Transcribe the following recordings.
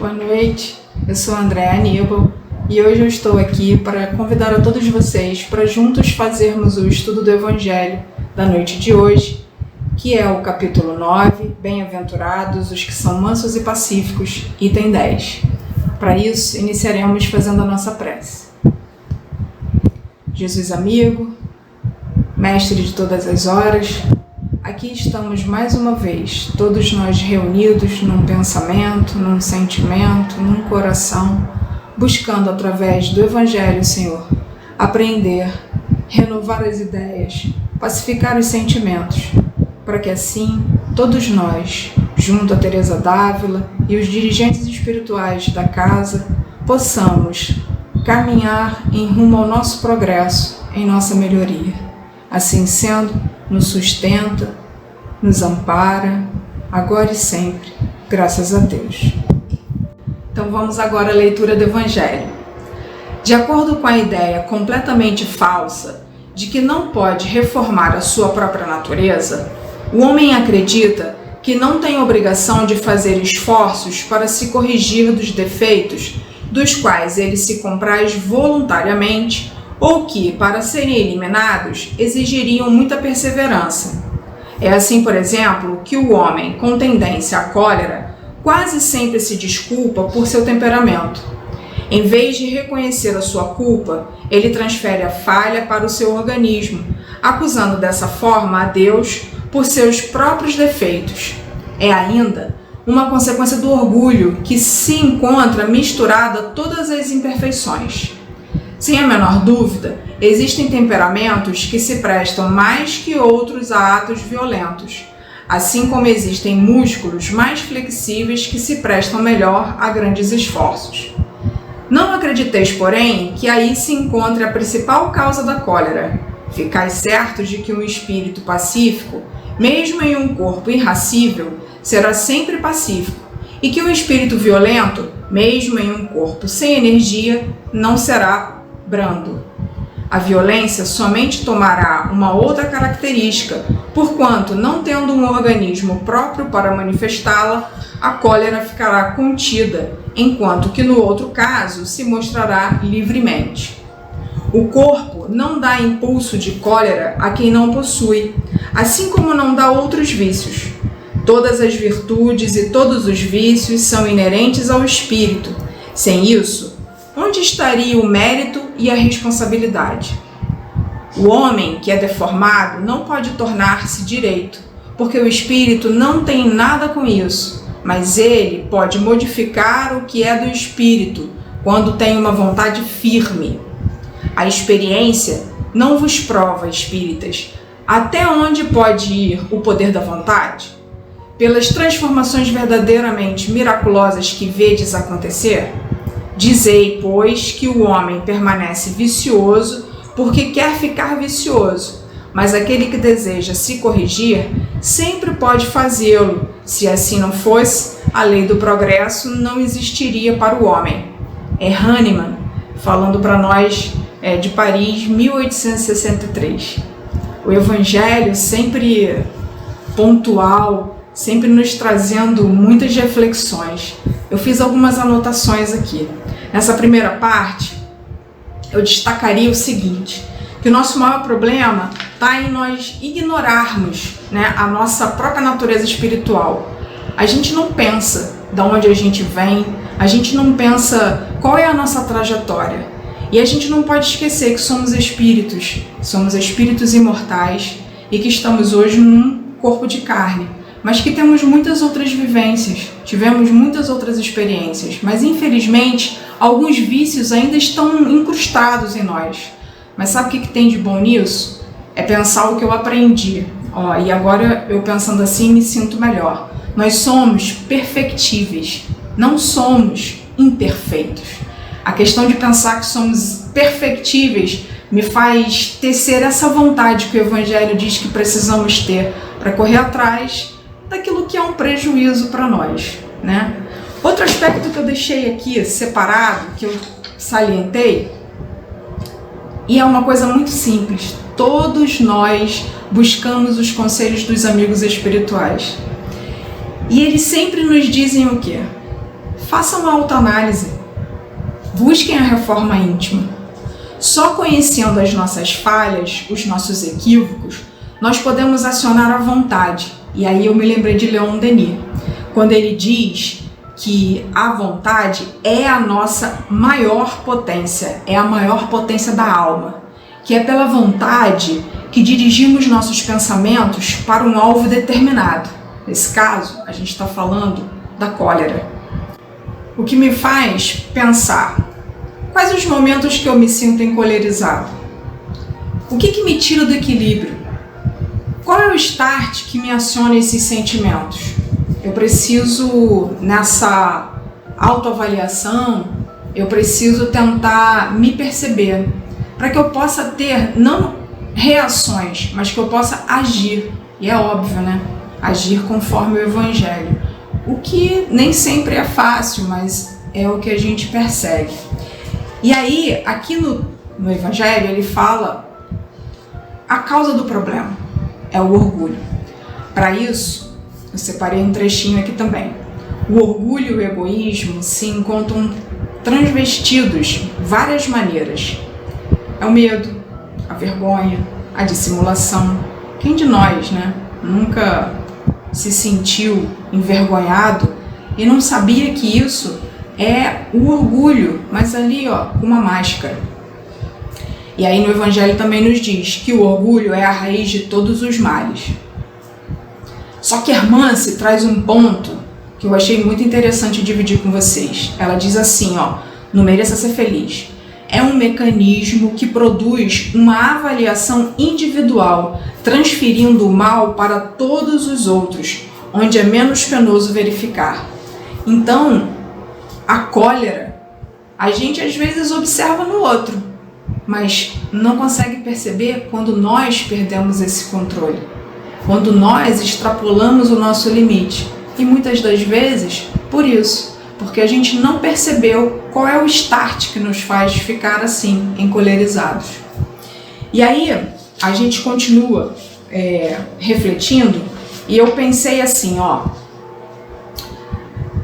Boa noite, eu sou a Andréa Aníbal e hoje eu estou aqui para convidar a todos vocês para juntos fazermos o estudo do Evangelho da noite de hoje, que é o capítulo 9, Bem-aventurados os que são mansos e pacíficos, item 10. Para isso, iniciaremos fazendo a nossa prece. Jesus amigo, Mestre de todas as horas, aqui estamos mais uma vez, todos nós reunidos num pensamento, num sentimento, num coração, buscando através do Evangelho, Senhor, aprender, renovar as ideias, pacificar os sentimentos, para que assim todos nós, junto a Teresa d'Ávila e os dirigentes espirituais da casa, possamos caminhar em rumo ao nosso progresso, em nossa melhoria. Assim sendo, nos sustenta, nos ampara, agora e sempre, graças a Deus. Então vamos agora à leitura do Evangelho. De acordo com a ideia completamente falsa de que não pode reformar a sua própria natureza, o homem acredita que não tem obrigação de fazer esforços para se corrigir dos defeitos dos quais ele se compraz voluntariamente ou que, para serem eliminados, exigiriam muita perseverança. É assim, por exemplo, que o homem com tendência à cólera quase sempre se desculpa por seu temperamento. Em vez de reconhecer a sua culpa, ele transfere a falha para o seu organismo, acusando dessa forma a Deus por seus próprios defeitos. É ainda uma consequência do orgulho que se encontra misturada a todas as imperfeições. Sem a menor dúvida, existem temperamentos que se prestam mais que outros a atos violentos, assim como existem músculos mais flexíveis que se prestam melhor a grandes esforços. Não acrediteis, porém, que aí se encontre a principal causa da cólera. Ficais certos de que um espírito pacífico, mesmo em um corpo irracível, será sempre pacífico, e que um espírito violento, mesmo em um corpo sem energia, não será brando. A violência somente tomará uma outra característica, porquanto, não tendo um organismo próprio para manifestá-la, a cólera ficará contida, enquanto que no outro caso se mostrará livremente. O corpo não dá impulso de cólera a quem não possui, assim como não dá outros vícios. Todas as virtudes e todos os vícios são inerentes ao espírito. Sem isso, onde estaria o mérito e a responsabilidade? O homem que é deformado não pode tornar-se direito, porque o espírito não tem nada com isso, mas ele pode modificar o que é do espírito, quando tem uma vontade firme. A experiência não vos prova, espíritas, até onde pode ir o poder da vontade? Pelas transformações verdadeiramente miraculosas que vedes acontecer? Dizei, pois, que o homem permanece vicioso porque quer ficar vicioso, mas aquele que deseja se corrigir sempre pode fazê-lo. Se assim não fosse, a lei do progresso não existiria para o homem. É Hahnemann, falando para nós de Paris, 1863. O Evangelho sempre pontual, sempre nos trazendo muitas reflexões. Eu fiz algumas anotações aqui. Nessa primeira parte, eu destacaria o seguinte, que o nosso maior problema está em nós ignorarmos, a nossa própria natureza espiritual. A gente não pensa de onde a gente vem, a gente não pensa qual é a nossa trajetória. E a gente não pode esquecer que somos espíritos imortais e que estamos hoje num corpo de carne, mas que temos muitas outras vivências, tivemos muitas outras experiências, mas infelizmente alguns vícios ainda estão incrustados em nós. Mas sabe o que tem de bom nisso? É pensar o que eu aprendi. E agora eu pensando assim me sinto melhor. Nós somos perfectíveis, não somos imperfeitos. A questão de pensar que somos perfectíveis me faz tecer essa vontade que o Evangelho diz que precisamos ter para correr atrás daquilo que é um prejuízo para nós, Outro aspecto que eu deixei aqui separado, que eu salientei, e é uma coisa muito simples, todos nós buscamos os conselhos dos amigos espirituais. E eles sempre nos dizem o quê? façam uma autoanálise, busquem a reforma íntima. Só conhecendo as nossas falhas, os nossos equívocos, nós podemos acionar a vontade. E aí eu me lembrei de Leon Denis, quando ele diz que a vontade é a nossa maior potência, é a maior potência da alma, que é pela vontade que dirigimos nossos pensamentos para um alvo determinado. Nesse caso, a gente está falando da cólera. O que me faz pensar, quais os momentos que eu me sinto encolerizado? O que me tira do equilíbrio? Qual é o start que me aciona esses sentimentos? Eu preciso, nessa autoavaliação, eu preciso tentar me perceber, para que eu possa ter, não reações, mas que eu possa agir. E é óbvio, né? Agir conforme o Evangelho. O que nem sempre é fácil, mas é o que a gente persegue. E aí, aqui no Evangelho, ele fala a causa do problema, é o orgulho. Para isso, eu separei um trechinho aqui também. O orgulho e o egoísmo se encontram transvestidos de várias maneiras. É o medo, a vergonha, a dissimulação. Quem de nós, né, nunca se sentiu envergonhado e não sabia que isso é o orgulho, mas ali, ó, com uma máscara. E aí no Evangelho também nos diz que o orgulho é a raiz de todos os males. Só que a irmã se traz um ponto que eu achei muito interessante dividir com vocês. Ela diz assim, ó, não mereça ser feliz. É um mecanismo que produz uma avaliação individual, transferindo o mal para todos os outros, onde é menos penoso verificar. Então, a cólera, a gente às vezes observa no outro, mas não consegue perceber quando nós perdemos esse controle, quando nós extrapolamos o nosso limite. E muitas das vezes, por isso, porque a gente não percebeu qual é o start que nos faz ficar assim, encolerizados. E aí, a gente continua refletindo, e eu pensei assim, ó,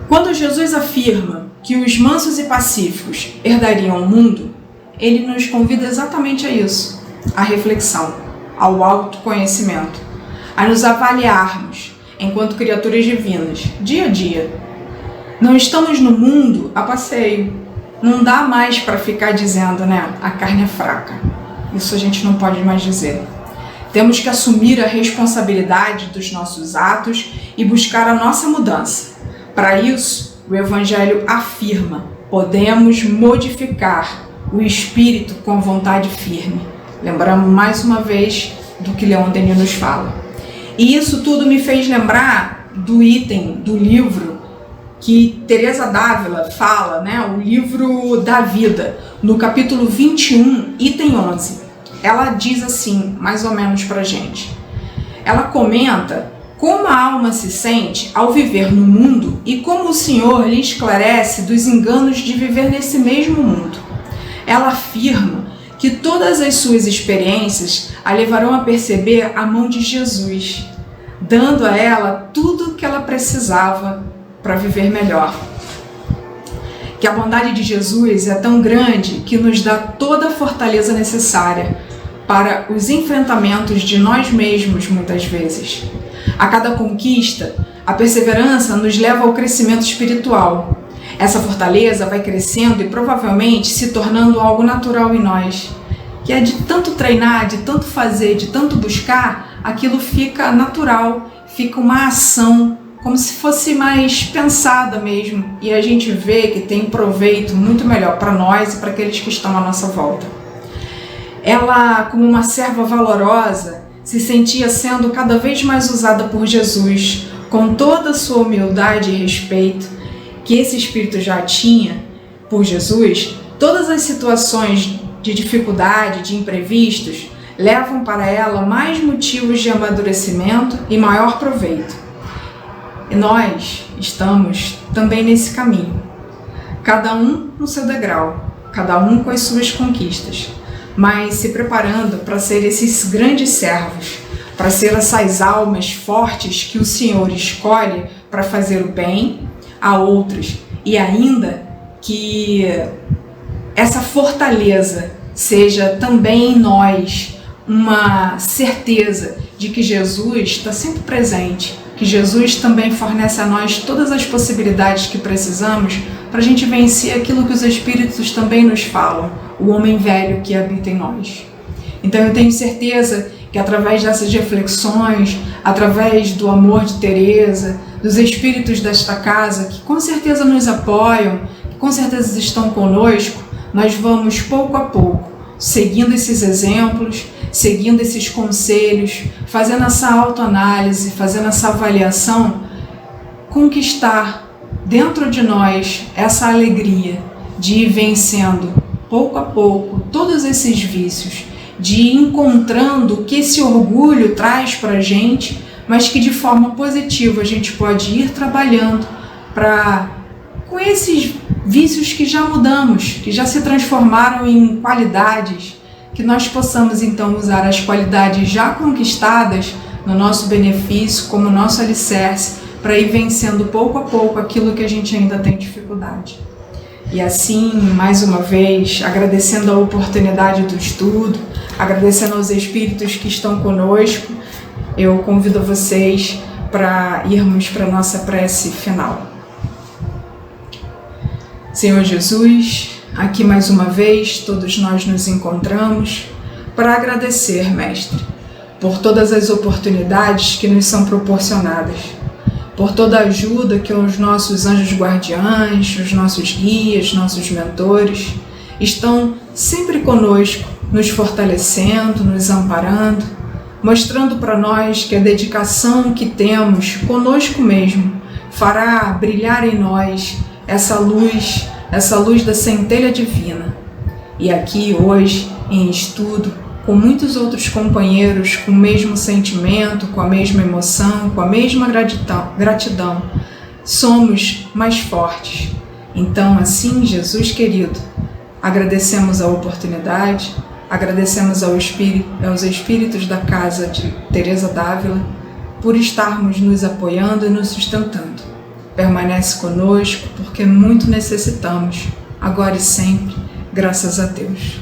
quando Jesus afirma que os mansos e pacíficos herdariam o mundo, ele nos convida exatamente a isso, à reflexão, ao autoconhecimento, a nos avaliarmos enquanto criaturas divinas, dia a dia. Não estamos no mundo a passeio. Não dá mais para ficar dizendo, né, a carne é fraca. Isso a gente não pode mais dizer. Temos que assumir a responsabilidade dos nossos atos e buscar a nossa mudança. Para isso, o Evangelho afirma, podemos modificar o espírito com vontade firme. Lembramos mais uma vez do que Leon Denis nos fala. E isso tudo me fez lembrar do item do livro que Teresa d'Ávila fala, né, o livro da vida, no capítulo 21, item 11. Ela diz assim, mais ou menos pra gente. Ela comenta como a alma se sente ao viver no mundo e como o Senhor lhe esclarece dos enganos de viver nesse mesmo mundo. Ela afirma que todas as suas experiências a levarão a perceber a mão de Jesus, dando a ela tudo o que ela precisava para viver melhor. Que a bondade de Jesus é tão grande que nos dá toda a fortaleza necessária para os enfrentamentos de nós mesmos muitas vezes. A cada conquista, a perseverança nos leva ao crescimento espiritual. Essa fortaleza vai crescendo e provavelmente se tornando algo natural em nós, que é de tanto treinar, de tanto fazer, de tanto buscar, aquilo fica natural, fica uma ação, como se fosse mais pensada mesmo, e a gente vê que tem proveito muito melhor para nós e para aqueles que estão à nossa volta. Ela, como uma serva valorosa, se sentia sendo cada vez mais usada por Jesus, com toda a sua humildade e respeito, que esse espírito já tinha por Jesus. Todas as situações de dificuldade, de imprevistos, levam para ela mais motivos de amadurecimento e maior proveito. E nós estamos também nesse caminho, cada um no seu degrau, cada um com as suas conquistas, mas se preparando para ser esses grandes servos, para ser essas almas fortes que o Senhor escolhe para fazer o bem a outros e ainda que essa fortaleza seja também em nós uma certeza de que Jesus está sempre presente, que Jesus também fornece a nós todas as possibilidades que precisamos para a gente vencer aquilo que os Espíritos também nos falam, o homem velho que habita em nós. Então eu tenho certeza que através dessas reflexões, através do amor de Teresa, dos Espíritos desta casa, que com certeza nos apoiam, que com certeza estão conosco, nós vamos pouco a pouco, seguindo esses exemplos, seguindo esses conselhos, fazendo essa autoanálise, fazendo essa avaliação, conquistar dentro de nós essa alegria de ir vencendo pouco a pouco todos esses vícios, de ir encontrando o que esse orgulho traz para a gente, mas que de forma positiva a gente pode ir trabalhando com esses vícios que já mudamos, que já se transformaram em qualidades, que nós possamos então usar as qualidades já conquistadas no nosso benefício, como nosso alicerce, para ir vencendo pouco a pouco aquilo que a gente ainda tem dificuldade. E assim, mais uma vez, agradecendo a oportunidade do estudo, agradecendo aos Espíritos que estão conosco, eu convido vocês para irmos para a nossa prece final. Senhor Jesus, aqui mais uma vez todos nós nos encontramos para agradecer, Mestre, por todas as oportunidades que nos são proporcionadas, por toda a ajuda que os nossos anjos guardiães, os nossos guias, nossos mentores estão sempre conosco, nos fortalecendo, nos amparando, mostrando para nós que a dedicação que temos conosco mesmo fará brilhar em nós essa luz da centelha divina. E aqui hoje, em estudo, com muitos outros companheiros com o mesmo sentimento, com a mesma emoção, com a mesma gratidão, somos mais fortes. Então, assim, Jesus querido, agradecemos a oportunidade, agradecemos aos Espíritos da casa de Teresa d'Ávila por estarmos nos apoiando e nos sustentando. Permanece conosco porque muito necessitamos, agora e sempre, graças a Deus.